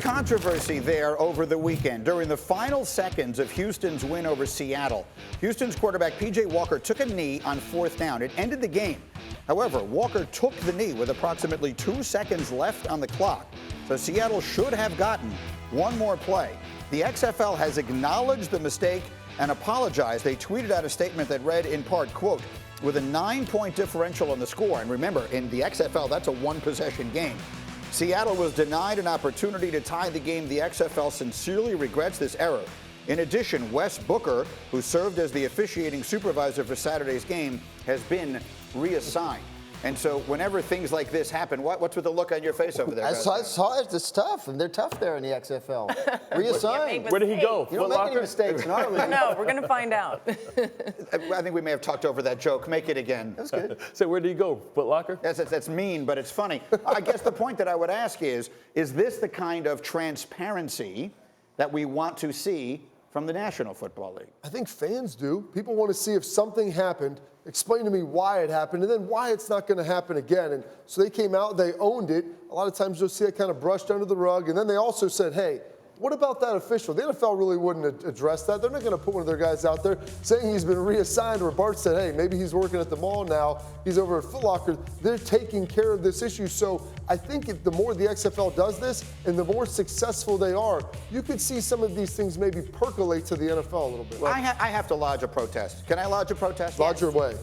Controversy there over the weekend. During the final seconds of Houston's win over Seattle, Houston's quarterback P.J. Walker took a knee on 4th down. It ended the game. However, Walker took the knee with approximately 2 seconds left on the clock. So Seattle should have gotten one more play. The XFL has acknowledged the mistake and apologized. They tweeted out a statement that read in part, quote, with a 9-point differential on the score. And remember, in the XFL, that's a one-possession game. Seattle was denied an opportunity to tie the game. The XFL sincerely regrets this error. In addition, Wes Booker, who served as the officiating supervisor for Saturday's game, has been reassigned. And so whenever things like this happen, what's with the look on your face over there? I saw it. It's tough, and they're tough there in the XFL. Reassigned. Where did he go? You don't make any mistakes in our league. No, we're going to find out. I think we may have talked over that joke. Make it again. That's good. So where did he go? Foot Locker? That's mean, but it's funny. I guess the point that I would ask is this the kind of transparency that we want to see from the National Football League? I think fans do. People want to see if something happened, explain to me why it happened, and then why it's not going to happen again. And so they came out, they owned it. A lot of times you'll see it kind of brushed under the rug. And then they also said, hey, what about that official? The NFL really wouldn't address that. They're not going to put one of their guys out there saying he's been reassigned, where Bart said, hey, maybe he's working at the mall now. He's over at Foot Locker. They're taking care of this issue. So I think if the more the XFL does this and the more successful they are, you could see some of these things maybe percolate to the NFL a little bit. I have to lodge a protest. Can I lodge a protest? Lodge your way.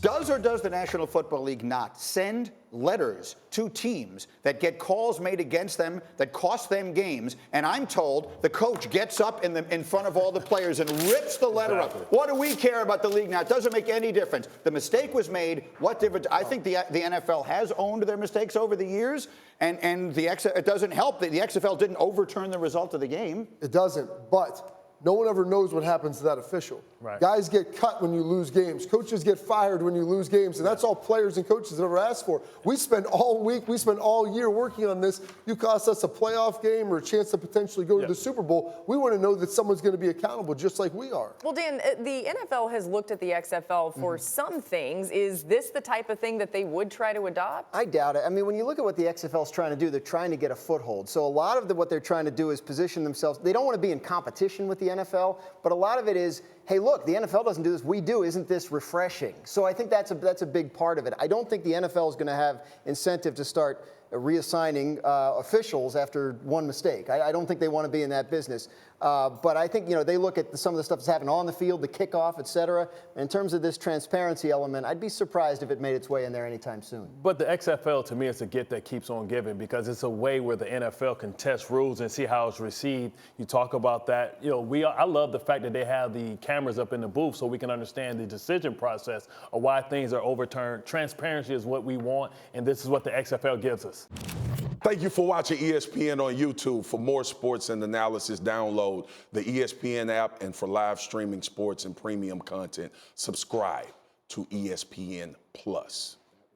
Does or does the National Football League not send letters to teams that get calls made against them that cost them games, and I'm told the coach gets up in front of all the players and rips the letter up? What do we care about the league now? It doesn't make any difference. The mistake was made. What difference? I think the NFL has owned their mistakes over the years, and it doesn't help that the XFL didn't overturn the result of the game. It doesn't, but no one ever knows what happens to that official. Right. Guys get cut when you lose games. Coaches get fired when you lose games, and that's all players and coaches have ever asked for. We spend all week, we spend all year working on this. You cost us a playoff game or a chance to potentially go to the Super Bowl. We want to know that someone's going to be accountable just like we are. Well, Dan, the NFL has looked at the XFL for some things. Is this the type of thing that they would try to adopt? I doubt it. I mean, when you look at what the XFL is trying to do, they're trying to get a foothold. So a lot of what they're trying to do is position themselves. They don't want to be in competition with the NFL, but a lot of it is, hey, look, the NFL doesn't do this. We do. Isn't this refreshing? So I think that's a big part of it. I don't think the NFL is going to have incentive to start reassigning officials after one mistake. I don't think they want to be in that business. But I think, they look at some of the stuff that's happened on the field, the kickoff, et cetera. In terms of this transparency element, I'd be surprised if it made its way in there anytime soon. But the XFL, to me, is a gift that keeps on giving, because it's a way where the NFL can test rules and see how it's received. You talk about that. I love the fact that they have the cameras up in the booth so we can understand the decision process of why things are overturned. Transparency is what we want, and this is what the XFL gives us. Thank you for watching ESPN on YouTube. For more sports and analysis, download the ESPN app, and for live streaming sports and premium content, subscribe to ESPN Plus.